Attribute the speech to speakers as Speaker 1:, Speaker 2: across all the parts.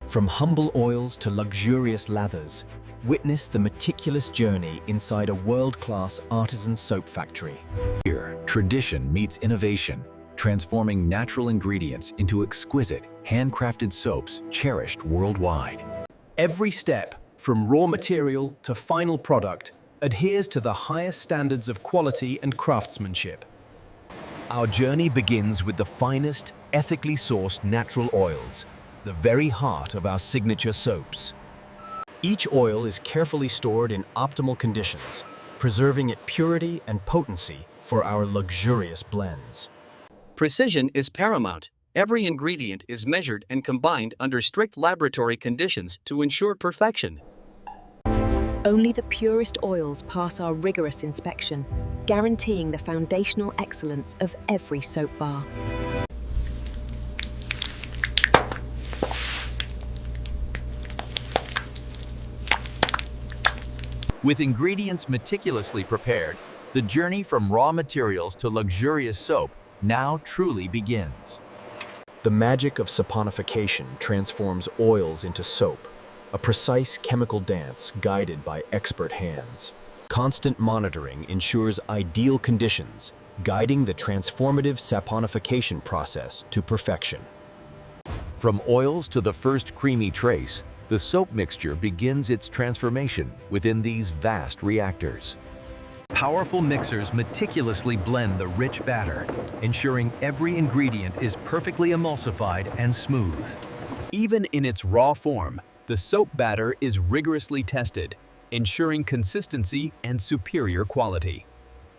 Speaker 1: From humble oils to luxurious lathers, witness the meticulous journey inside a world-class artisan soap factory.
Speaker 2: Here, tradition meets innovation, transforming natural ingredients into exquisite, handcrafted soaps cherished worldwide.
Speaker 1: Every step, from raw material to final product, adheres to the highest standards of quality and craftsmanship. Our journey begins with the finest, ethically sourced natural oils, the very heart of our signature soaps. Each oil is carefully stored in optimal conditions, preserving its purity and potency for our luxurious blends.
Speaker 3: Precision is paramount. Every ingredient is measured and combined under strict laboratory conditions to ensure perfection.
Speaker 4: Only the purest oils pass our rigorous inspection, guaranteeing the foundational excellence of every soap bar.
Speaker 2: With ingredients meticulously prepared, the journey from raw materials to luxurious soap now truly begins.
Speaker 1: The magic of saponification transforms oils into soap, a precise chemical dance guided by expert hands. Constant monitoring ensures ideal conditions, guiding the transformative saponification process to perfection.
Speaker 2: From oils to the first creamy trace, the soap mixture begins its transformation within these vast reactors. Powerful mixers meticulously blend the rich batter, ensuring every ingredient is perfectly emulsified and smooth. Even in its raw form, the soap batter is rigorously tested, ensuring consistency and superior quality.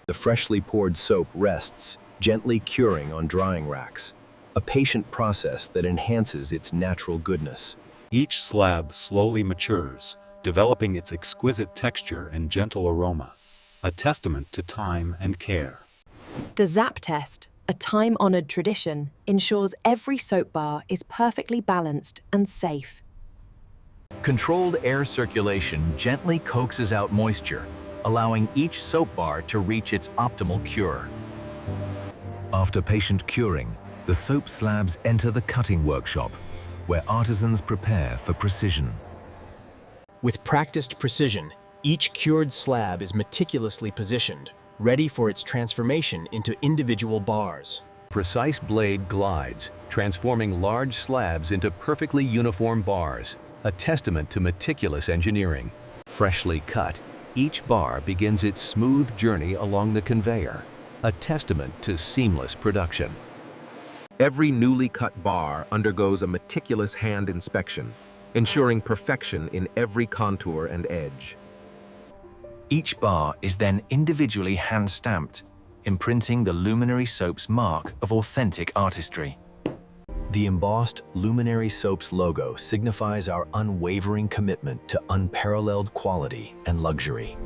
Speaker 1: The freshly poured soap rests, gently curing on drying racks, a patient process that enhances its natural goodness.
Speaker 5: Each slab slowly matures, developing its exquisite texture and gentle aroma, a testament to time and care.
Speaker 4: The ZAP test, a time-honored tradition, ensures every soap bar is perfectly balanced and safe.
Speaker 2: Controlled air circulation gently coaxes out moisture, allowing each soap bar to reach its optimal cure. After patient curing, the soap slabs enter the cutting workshop, where artisans prepare for precision.
Speaker 1: With practiced precision, each cured slab is meticulously positioned, ready for its transformation into individual bars.
Speaker 2: Precise blade glides, transforming large slabs into perfectly uniform bars, a testament to meticulous engineering. Freshly cut, each bar begins its smooth journey along the conveyor, a testament to seamless production. Every newly cut bar undergoes a meticulous hand inspection, ensuring perfection in every contour and edge. Each bar is then individually hand-stamped, imprinting the Luminary Soap's mark of authentic artistry. The embossed Luminary Soap's logo signifies our unwavering commitment to unparalleled quality and luxury.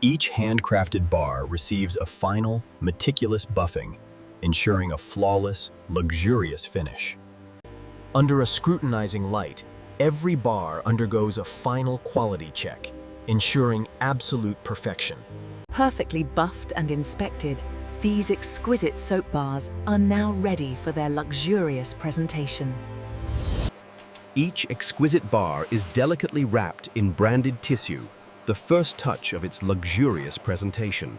Speaker 2: Each handcrafted bar receives a final, meticulous buffing, ensuring a flawless, luxurious finish. Under a scrutinizing light, every bar undergoes a final quality check, ensuring absolute perfection.
Speaker 4: Perfectly buffed and inspected, these exquisite soap bars are now ready for their luxurious presentation.
Speaker 1: Each exquisite bar is delicately wrapped in branded tissue, the first touch of its luxurious presentation.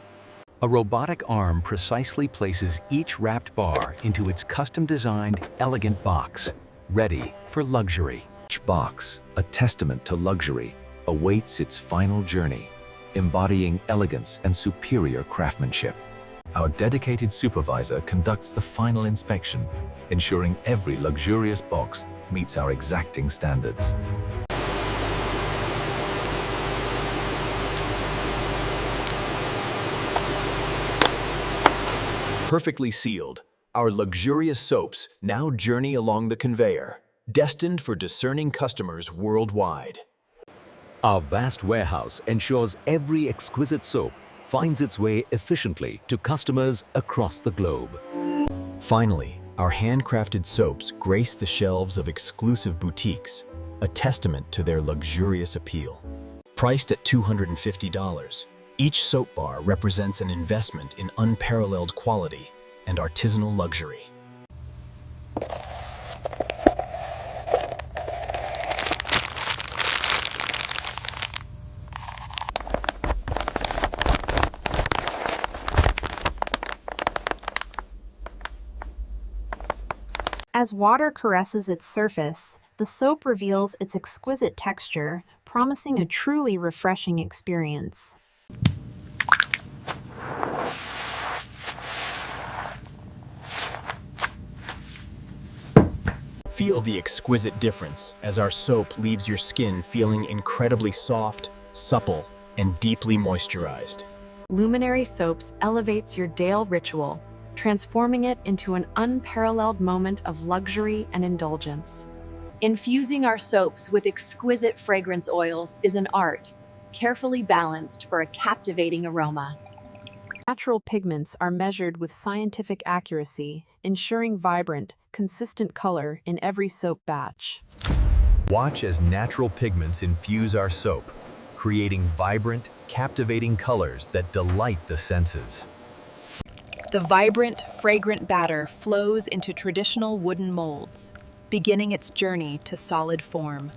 Speaker 2: A robotic arm precisely places each wrapped bar into its custom-designed, elegant box, ready for luxury. Each box, a testament to luxury, awaits its final journey, embodying elegance and superior craftsmanship. Our dedicated supervisor conducts the final inspection, ensuring every luxurious box meets our exacting standards.
Speaker 1: Perfectly sealed, our luxurious soaps now journey along the conveyor, destined for discerning customers worldwide.
Speaker 2: Our vast warehouse ensures every exquisite soap finds its way efficiently to customers across the globe.
Speaker 1: Finally, our handcrafted soaps grace the shelves of exclusive boutiques, a testament to their luxurious appeal. Priced at $250, each soap bar represents an investment in unparalleled quality and artisanal luxury.
Speaker 6: As water caresses its surface, the soap reveals its exquisite texture, promising a truly refreshing experience.
Speaker 1: Feel the exquisite difference as our soap leaves your skin feeling incredibly soft, supple, and deeply moisturized.
Speaker 4: Luminary Soaps elevates your daily ritual, transforming it into an unparalleled moment of luxury and indulgence. Infusing our soaps with exquisite fragrance oils is an art, carefully balanced for a captivating aroma.
Speaker 6: Natural pigments are measured with scientific accuracy, ensuring vibrant, consistent color in every soap batch.
Speaker 2: Watch as natural pigments infuse our soap, creating vibrant, captivating colors that delight the senses.
Speaker 4: The vibrant, fragrant batter flows into traditional wooden molds, beginning its journey to solid form.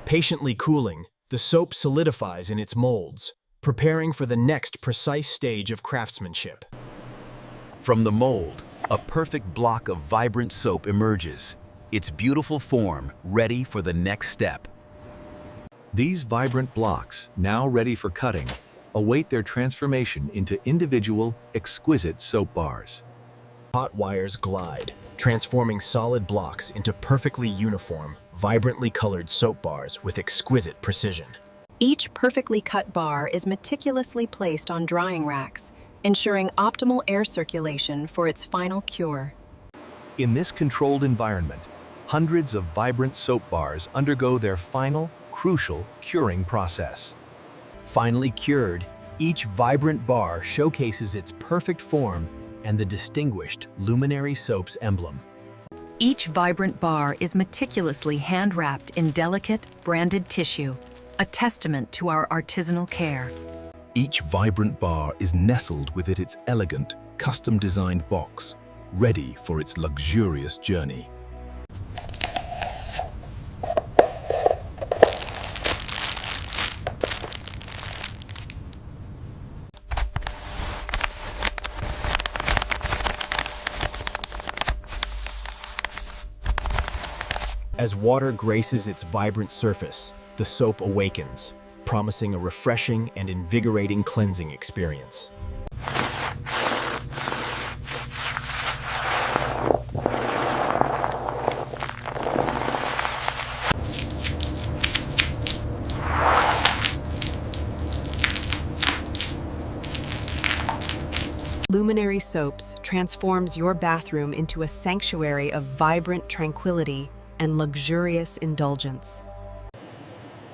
Speaker 1: Patiently cooling, the soap solidifies in its molds, preparing for the next precise stage of craftsmanship.
Speaker 2: From the mold, a perfect block of vibrant soap emerges, its beautiful form ready for the next step. These vibrant blocks, now ready for cutting, await their transformation into individual, exquisite soap bars.
Speaker 1: Hot wires glide, transforming solid blocks into perfectly uniform, vibrantly colored soap bars with exquisite precision.
Speaker 4: Each perfectly cut bar is meticulously placed on drying racks, ensuring optimal air circulation for its final cure.
Speaker 2: In this controlled environment, hundreds of vibrant soap bars undergo their final, crucial curing process.
Speaker 1: Finally cured, each vibrant bar showcases its perfect form and the distinguished Luminary Soap's emblem.
Speaker 4: Each vibrant bar is meticulously hand-wrapped in delicate, branded tissue, a testament to our artisanal care.
Speaker 7: Each vibrant bar is nestled within its elegant, custom-designed box, ready for its luxurious journey.
Speaker 1: As water graces its vibrant surface, the soap awakens, promising a refreshing and invigorating cleansing experience.
Speaker 4: Luminary Soaps transforms your bathroom into a sanctuary of vibrant tranquility and luxurious indulgence.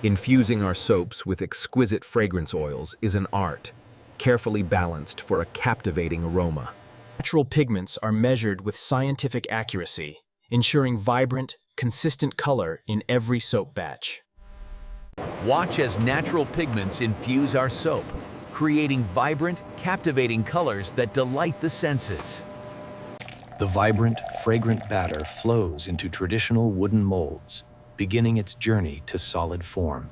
Speaker 1: Infusing our soaps with exquisite fragrance oils is an art, carefully balanced for a captivating aroma. Natural pigments are measured with scientific accuracy, ensuring vibrant, consistent color in every soap batch.
Speaker 2: Watch as natural pigments infuse our soap, creating vibrant, captivating colors that delight the senses.
Speaker 7: The vibrant, fragrant batter flows into traditional wooden molds, beginning its journey to solid form.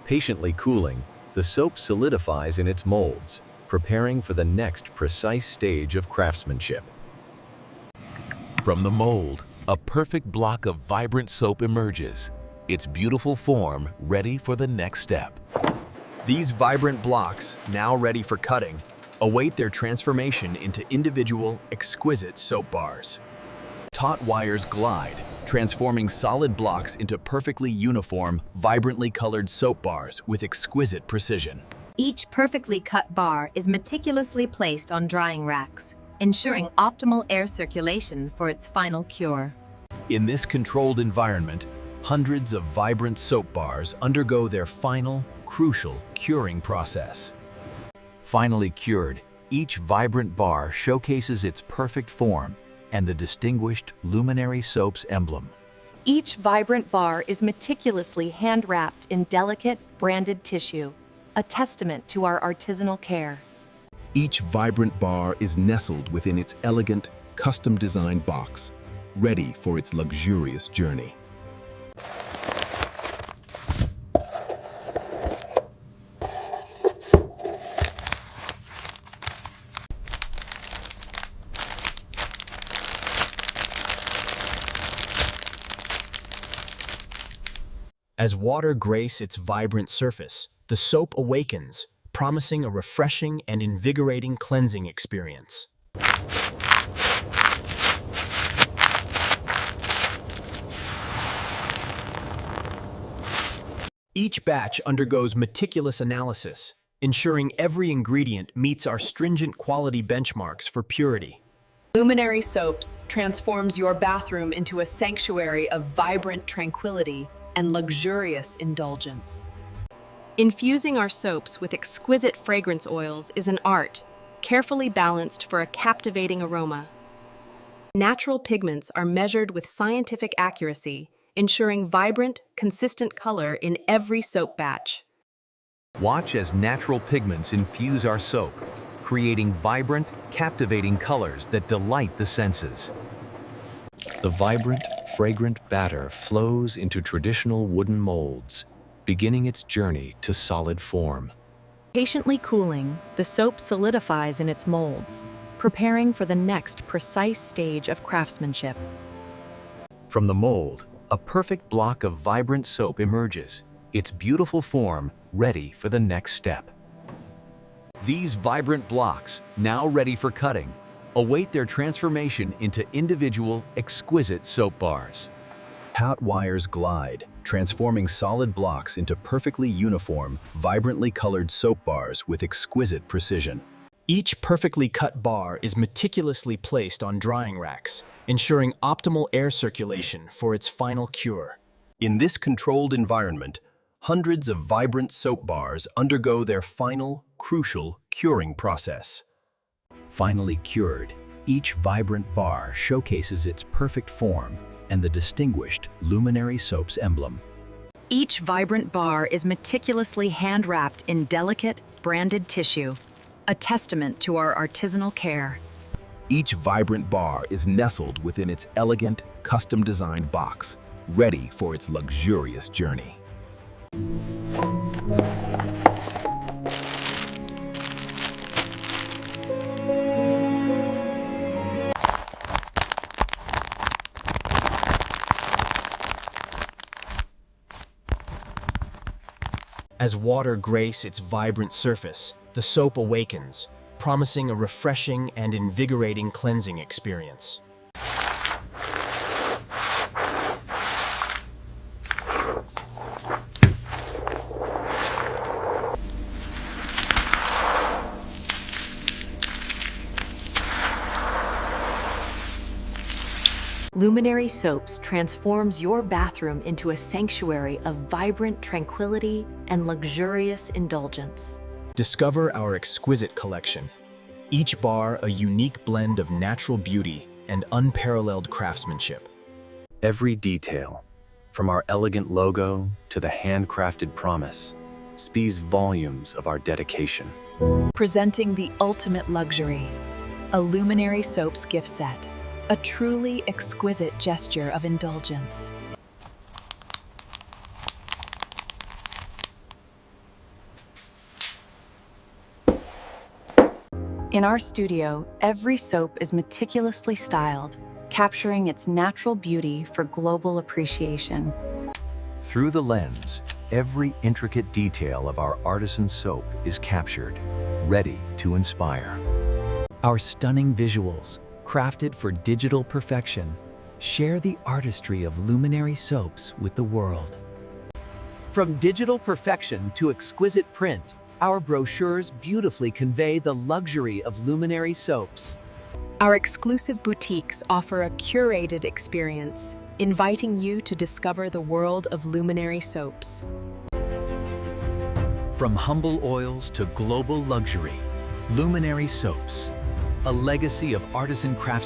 Speaker 2: Patiently cooling, the soap solidifies in its molds, preparing for the next precise stage of craftsmanship. From the mold, a perfect block of vibrant soap emerges, its beautiful form ready for the next step.
Speaker 1: These vibrant blocks, now ready for cutting, await their transformation into individual, exquisite soap bars. Taut wires glide, transforming solid blocks into perfectly uniform, vibrantly colored soap bars with exquisite precision.
Speaker 8: Each perfectly cut bar is meticulously placed on drying racks, ensuring optimal air circulation for its final cure.
Speaker 1: In this controlled environment, hundreds of vibrant soap bars undergo their final, crucial curing process.
Speaker 2: Finally cured, each vibrant bar showcases its perfect form and the distinguished Luminary Soap's emblem.
Speaker 4: Each vibrant bar is meticulously hand-wrapped in delicate, branded tissue, a testament to our artisanal care.
Speaker 7: Each vibrant bar is nestled within its elegant, custom-designed box, ready for its luxurious journey.
Speaker 1: As water grace its vibrant surface, the soap awakens, promising a refreshing and invigorating cleansing experience. Each batch undergoes meticulous analysis, ensuring every ingredient meets our stringent quality benchmarks for purity.
Speaker 4: Luminary Soaps transforms your bathroom into a sanctuary of vibrant tranquility and luxurious indulgence. Infusing our soaps with exquisite fragrance oils is an art, carefully balanced for a captivating aroma. Natural pigments are measured with scientific accuracy, ensuring vibrant, consistent color in every soap batch.
Speaker 2: Watch as natural pigments infuse our soap, creating vibrant, captivating colors that delight the senses. The vibrant, fragrant batter flows into traditional wooden molds, beginning its journey to solid form.
Speaker 4: Patiently cooling, the soap solidifies in its molds, preparing for the next precise stage of craftsmanship.
Speaker 2: From the mold, a perfect block of vibrant soap emerges, its beautiful form ready for the next step. These vibrant blocks, now ready for cutting, await their transformation into individual, exquisite soap bars.
Speaker 1: Hot wires glide, transforming solid blocks into perfectly uniform, vibrantly colored soap bars with exquisite precision. Each perfectly cut bar is meticulously placed on drying racks, ensuring optimal air circulation for its final cure. In this controlled environment, hundreds of vibrant soap bars undergo their final, crucial curing process.
Speaker 2: Finally cured, each vibrant bar showcases its perfect form and the distinguished Luminary Soap's emblem.
Speaker 4: Each vibrant bar is meticulously hand-wrapped in delicate, branded tissue, a testament to our artisanal care.
Speaker 7: Each vibrant bar is nestled within its elegant, custom-designed box, ready for its luxurious journey.
Speaker 1: As water grace its vibrant surface, the soap awakens, promising a refreshing and invigorating cleansing experience.
Speaker 4: Luminary Soaps transforms your bathroom into a sanctuary of vibrant tranquility and luxurious indulgence.
Speaker 1: Discover our exquisite collection, each bar a unique blend of natural beauty and unparalleled craftsmanship.
Speaker 2: Every detail, from our elegant logo to the handcrafted promise, speaks volumes of our dedication.
Speaker 4: Presenting the ultimate luxury, a Luminary Soaps gift set, a truly exquisite gesture of indulgence. In our studio, every soap is meticulously styled, capturing its natural beauty for global appreciation.
Speaker 2: Through the lens, every intricate detail of our Artisan soap is captured, ready to inspire.
Speaker 9: Our stunning visuals, crafted for digital perfection, share the artistry of Luminary Soaps with the world.
Speaker 10: From digital perfection to exquisite print, our brochures beautifully convey the luxury of Luminary Soaps.
Speaker 4: Our exclusive boutiques offer a curated experience, inviting you to discover the world of Luminary Soaps.
Speaker 2: From humble oils to global luxury, Luminary Soaps, a legacy of artisan craftsmanship.